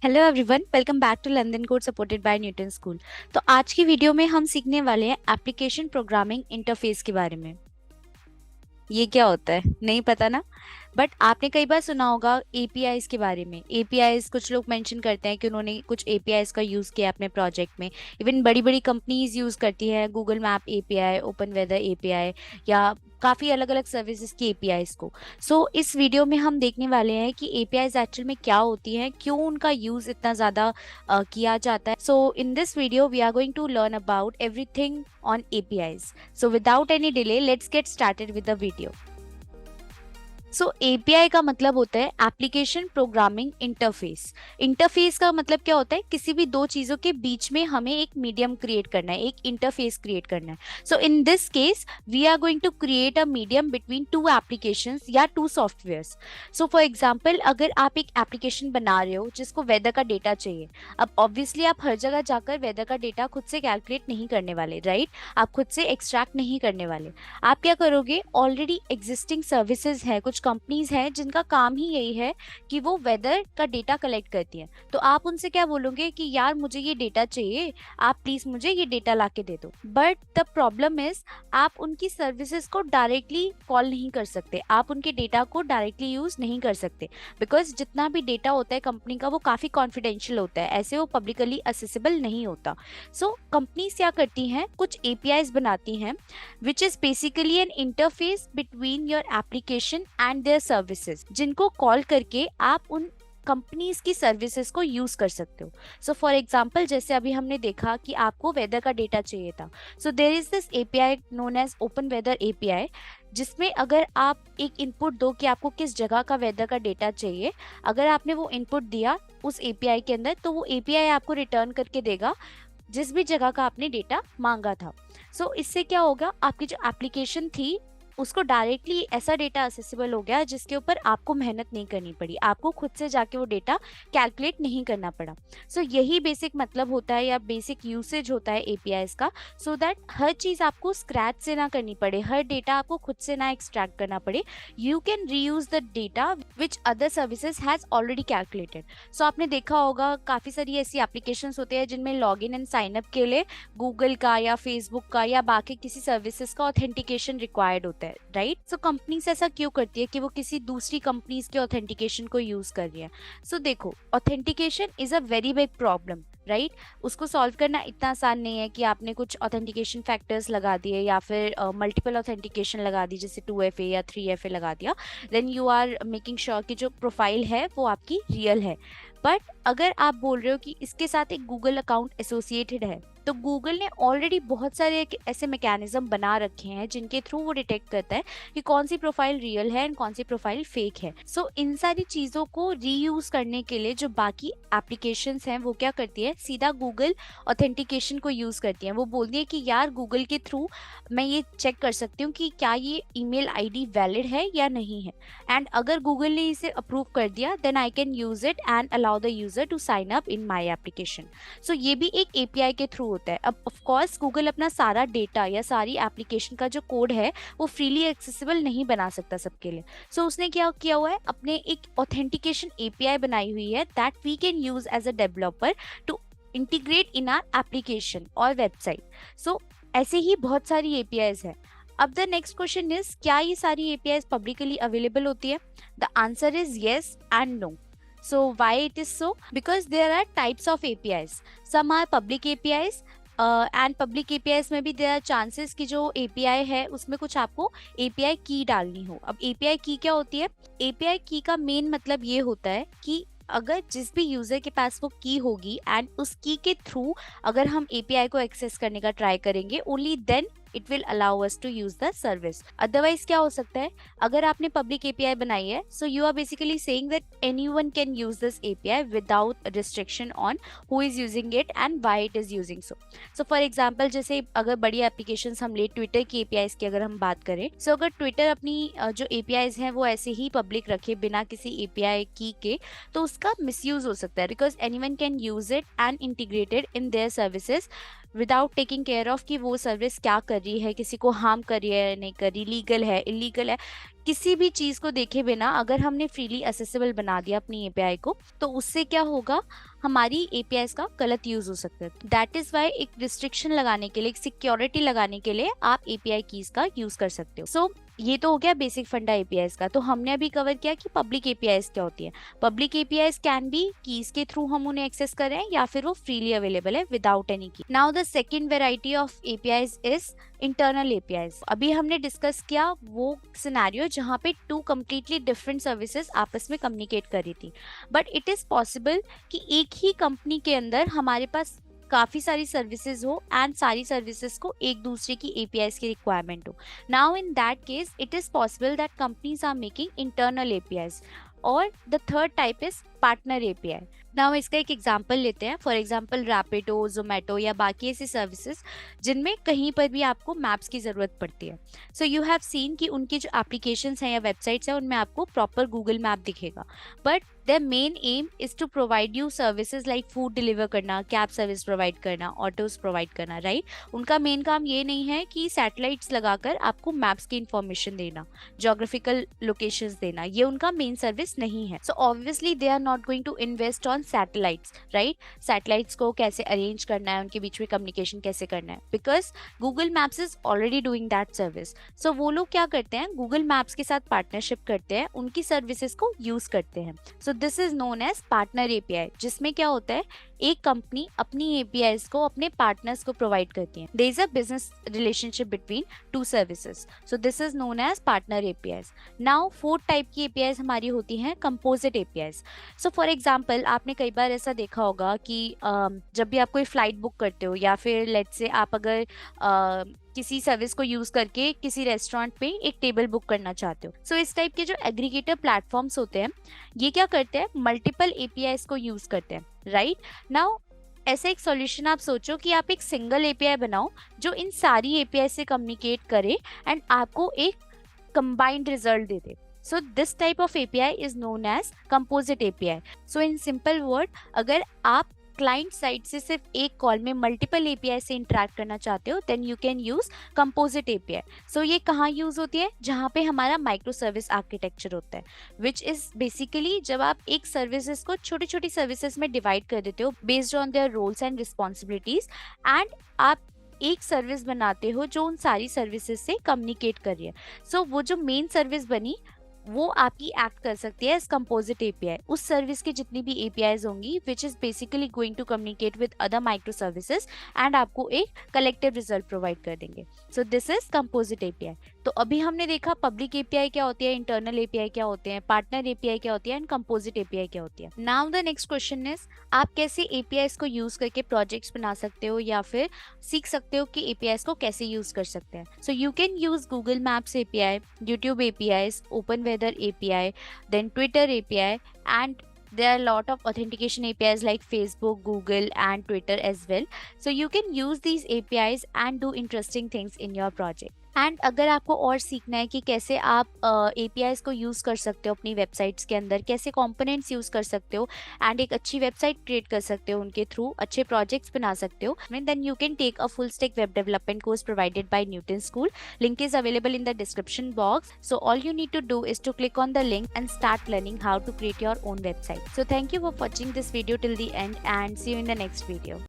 Hello everyone, welcome back to London code supported by Newton school. तो आज की video में हम सीखने वाले हैं एप्लीकेशन प्रोग्रामिंग इंटरफेस के बारे में। ये क्या होता है, नहीं पता ना। बट आपने कई बार सुना होगा एपीआईज के बारे में। एपीआईज कुछ लोग मेंशन करते हैं कि उन्होंने कुछ एपीआईज का यूज़ किया अपने प्रोजेक्ट में। इवन बड़ी बड़ी कंपनीज यूज़ करती है, Google map API, open weather API या काफ़ी अलग अलग सर्विसेज की एपीआईज को। सो इस वीडियो में हम देखने वाले हैं कि एपीआईज एक्चुअल में क्या होती हैं, क्यों उनका यूज़ इतना ज़्यादा किया जाता है। So in this video we are going to learn about everything on APIs. So without any delay let's get started with the video. So API का मतलब होता है एप्लीकेशन प्रोग्रामिंग इंटरफेस। इंटरफेस का मतलब क्या होता है, किसी भी दो चीजों के बीच में हमें एक मीडियम क्रिएट करना है, एक इंटरफेस क्रिएट करना है। So in this case we are going to create a medium between two applications या two softwares. So for example, अगर आप एक एप्लीकेशन बना रहे हो जिसको वेदर का डेटा चाहिए, अब ऑब्वियसली आप हर जगह जाकर वेदर का डेटा खुद से कैलकुलेट नहीं करने वाले, राइट? आप खुद से एक्सट्रैक्ट नहीं करने वाले। आप क्या करोगे, ऑलरेडी एग्जिस्टिंग सर्विसेज है, कुछ कंपनीज हैं जिनका काम ही यही है कि वो वेदर का डेटा कलेक्ट करती हैं। तो आप उनसे क्या बोलोगे कि यार मुझे ये डेटा चाहिए, आप प्लीज मुझे ये डेटा ला के दे दो। बट द प्रॉब्लम इज आप उनकी सर्विसेज को डायरेक्टली कॉल नहीं कर सकते, आप उनके डेटा को डायरेक्टली यूज नहीं कर सकते, बिकॉज जितना भी डेटा होता है कंपनी का वो काफी कॉन्फिडेंशियल होता है, ऐसे वो पब्लिकली असेसिबल नहीं होता। सो कंपनीज क्या करती हैं, कुछ एपीआईज बनाती हैं which is basically an interface between your application and their services, जिनको कॉल करके आप उन कंपनीज की सर्विसेज को यूज कर सकते हो। सो फॉर एग्जाम्पल, जैसे अभी हमने देखा कि आपको वेदर का डेटा चाहिए था। So there is this API known as open weather API, जिसमें अगर आप एक इनपुट दो कि आपको किस जगह का वेदर का डेटा चाहिए, अगर आपने वो इनपुट दिया उस एपीआई के अंदर, तो वो एपीआई आपको रिटर्न करके देगा जिस भी जगह का आपने डेटा मांगा था। सो इससे क्या होगा, आपकी जो एप्लीकेशन थी उसको डायरेक्टली ऐसा डेटा असेसिबल हो गया जिसके ऊपर आपको मेहनत नहीं करनी पड़ी, आपको खुद से जाके वो डेटा कैलकुलेट नहीं करना पड़ा। सो यही बेसिक मतलब होता है या बेसिक यूसेज होता है एपीआईज का, सो दैट हर चीज़ आपको स्क्रैच से ना करनी पड़े, हर डेटा आपको खुद से ना एक्सट्रैक्ट करना पड़े। You can reuse the data which other services has already calculated. So आपने देखा होगा काफ़ी सारी ऐसी एप्लीकेशंस होते हैं जिनमें log in and sign up के लिए गूगल का या फेसबुक का या बाकी किसी सर्विसेज का ऑथेंटिकेशन रिक्वायर्ड होता है, राइट? सो कंपनीज ऐसा क्यों करती है कि वो किसी दूसरी कंपनीज के ऑथेंटिकेशन को यूज कर रही है। सो देखो, authentication is a very big problem, right? उसको सॉल्व करना इतना आसान नहीं है कि आपने कुछ ऑथेंटिकेशन फैक्टर्स लगा दिए या फिर मल्टीपल ऑथेंटिकेशन लगा दी, जैसे 2FA या 3FA लगा दिया, then you are making sure कि जो प्रोफाइल है वो आपकी रियल है। बट अगर आप बोल रहे हो कि इसके साथ एक गूगल अकाउंट एसोसिएटेड है, तो गूगल ने ऑलरेडी बहुत सारे ऐसे मैकेनिज्म बना रखे हैं जिनके थ्रू वो डिटेक्ट करता है कि कौन सी प्रोफाइल रियल है एंड कौन सी प्रोफाइल फेक है। सो इन सारी चीज़ों को रीयूज करने के लिए जो बाकी एप्लीकेशंस हैं वो क्या करती है, सीधा गूगल ऑथेंटिकेशन को यूज़ करती हैं। वो बोलती है कि यार गूगल के थ्रू मैं ये चेक कर सकती हूँ कि क्या ये ईमेल आईडी वैलिड है या नहीं है, एंड अगर गूगल ने इसे अप्रूव कर दिया then I can use it and allow the user to sign up in my application. So ये भी एक एपीआई के थ्रू होता है। अब ऑफ कोर्स गूगल अपना सारा डेटा या सारी एप्लीकेशन का जो कोड है वो फ्रीली एक्सेसिबल नहीं बना सकता सबके लिए। सो उसने क्या किया हुआ है, अपने एक ऑथेंटिकेशन एपीआई बनाई हुई है that we can use as a developer to integrate in our application और वेबसाइट। सो ऐसे ही बहुत सारी एपीआईज है। अब द नेक्स्ट क्वेश्चन इज, क्या ये सारी एपीआईज पब्लिकली अवेलेबल होती है? The answer is yes and no. So why it is so? Because there are types of APIs. Some are public APIs and public APIs में भी there are chances कि जो API है उसमें कुछ आपको API की डालनी हो। अब API की क्या होती है? API की का मेन मतलब ये होता है कि अगर जिस भी यूजर के पास वो की होगी एंड उस की के थ्रू अगर हम API को एक्सेस करने का ट्राई करेंगे, only then it will allow us to use the service. Otherwise क्या हो सकता है, अगर आपने पब्लिक एपीआई बनाई है, so you are basically saying that anyone can use this API without restriction on who is using it and why it is using so. So for example, जैसे अगर बड़ी एप्लीकेशंस हम ले, ट्विटर की APIs की अगर हम बात करें, सो अगर ट्विटर अपनी जो एपीआईज हैं वो ऐसे ही पब्लिक रखे बिना किसी एपीआई की के, तो उसका मिसयूज हो सकता है, because anyone can use it and integrated in their services without taking care of कि वो सर्विस क्या कर रही है, किसी को हार्म कर रही है नहीं कर रही, लीगल है इलीगल है, किसी भी चीज को देखे बिना अगर हमने फ्रीली असेसेबल बना दिया अपनी एपीआई को, तो उससे क्या होगा, हमारी एपीआई का गलत यूज हो सकता है। दैट इज वाई एक रिस्ट्रिक्शन लगाने के लिए, एक सिक्योरिटी लगाने के लिए आप एपीआई कीज का यूज कर सकते हो। सो ये तो हो गया बेसिक फंडा एपीआई का। तो हमने अभी कवर किया कि पब्लिक एपीआई क्या होती है। Public API can be keys के थ्रू हम उन्हें एक्सेस कर रहे हैं, या फिर वो फ्रीली अवेलेबल है विदाउट एनी की। Now the second variety of API is internal API. अभी हमने डिस्कस किया वो सिनेरियो जहाँ पे टू कंप्लीटली डिफरेंट सर्विसेज आपस में कम्युनिकेट कर रही थी, बट इट इज पॉसिबल कि एक ही कंपनी के अंदर हमारे पास काफी सारी सर्विसेज हो एंड सारी सर्विसेज को एक दूसरे की एपीआई की रिक्वायरमेंट हो। Now in that case it is possible that companies are making internal API. और the third type is partner API. Now इसका एक एग्जांपल लेते हैं। फॉर एग्जांपल रैपिडो, जोमेटो या बाकी ऐसी सर्विसेज जिनमें कहीं पर भी आपको मैप्स की ज़रूरत पड़ती है। सो यू हैव सीन कि उनकी जो एप्लीकेशंस हैं या वेबसाइट्स हैं उनमें आपको प्रॉपर गूगल मैप दिखेगा, but their main aim is to provide you services like food deliver करना, कैब सर्विस प्रोवाइड करना, ऑटोज प्रोवाइड करना, राइट। उनका मेन काम ये नहीं है कि सैटेलाइट्स लगाकर आपको मैप्स की इंफॉर्मेशन देना, जोग्राफिकल लोकेशंस देना, ये उनका मेन सर्विस नहीं है। So obviously they are not going to invest on satellites, right. Satellites को कैसे अरेंज करना है, उनके बीच में कम्युनिकेशन कैसे करना है, because Google Maps is already doing that service. So वो लोग क्या करते हैं, गूगल मैप्स के साथ पार्टनरशिप करते हैं, उनकी सर्विसेज को यूज करते हैं। So this is known as partner API, जिसमें क्या होता है, एक कंपनी अपनी एपीआई को अपने पार्टनर्स को प्रोवाइड करती है। There is a business relationship between two services. So this is known as partner API. Now fourth type की एपीआई हमारी होती हैं composite API. So for example आपने कई बार ऐसा देखा होगा कि जब भी आप कोई फ्लाइट बुक करते हो, या फिर लेट्स से आप अगर किसी सर्विस को यूज करके किसी रेस्टोरेंट पे एक टेबल बुक करना चाहते हो। सो इस टाइप के जो एग्रीगेटर प्लेटफॉर्म्स होते हैं, ये क्या करते हैं, मल्टीपल एपीआई को यूज करते हैं, राइट। नाउ ऐसा एक सॉल्यूशन आप सोचो कि आप एक सिंगल एपीआई बनाओ जो इन सारी एपीआई से कम्युनिकेट करे एंड आपको एक combined result they they. So this type of API is known as composite API. So in simple word, अगर आप क्लाइंट साइड से सिर्फ एक कॉल में मल्टीपल एपीआई से इंटरेक्ट करना चाहते हो, then you can use composite API. So ये कहाँ यूज होती है, जहाँ पे हमारा माइक्रो सर्विस आर्किटेक्चर होता है, विच इज बेसिकली जब आप एक सर्विसेज को छोटी छोटी सर्विसेज में डिवाइड कर देते हो based on their roles and responsibilities, and आप एक सर्विस बनाते हो जो उन सारी सर्विसेज से कम्युनिकेट कर रही है। सो वो जो मेन सर्विस बनी वो आपकी एक्ट कर सकती है एज कंपोजिट एपीआई। उस सर्विस की जितनी भी एपीआईज होंगी which is basically going to communicate with other micro services and आपको एक कलेक्टिव रिजल्ट प्रोवाइड कर देंगे। So this is composite API. तो अभी हमने देखा पब्लिक एपीआई क्या होती है, इंटरनल एपीआई क्या होते हैं, पार्टनर एपीआई क्या होती है, एंड कंपोजिट एपीआई क्या होती है। Now the next question is, आप कैसे एपीआईज को यूज करके प्रोजेक्ट्स बना सकते हो या फिर सीख सकते हो कि एपीआईज को कैसे यूज कर सकते हैं। So you can use Google Maps API, YouTube APIs, open weather API, then Twitter API, and there are a lot of authentication APIs like Facebook, Google, and Twitter as well. So you can use these APIs and do interesting things in your project. And अगर आपको और सीखना है कि कैसे आप APIs को use कर सकते हो अपनी वेबसाइट्स के अंदर, कैसे कंपोनेंट्स यूज़ कर सकते हो एंड एक अच्छी वेबसाइट क्रिएट कर सकते हो, उनके थ्रू अच्छे प्रोजेक्ट्स बना सकते हो, then you can take a full stack web development course provided by Newton School. Link is available in the description box. So all you need to do is to click on the link and start learning how to create your own website. So thank you for watching this video till the end and see you in the next video.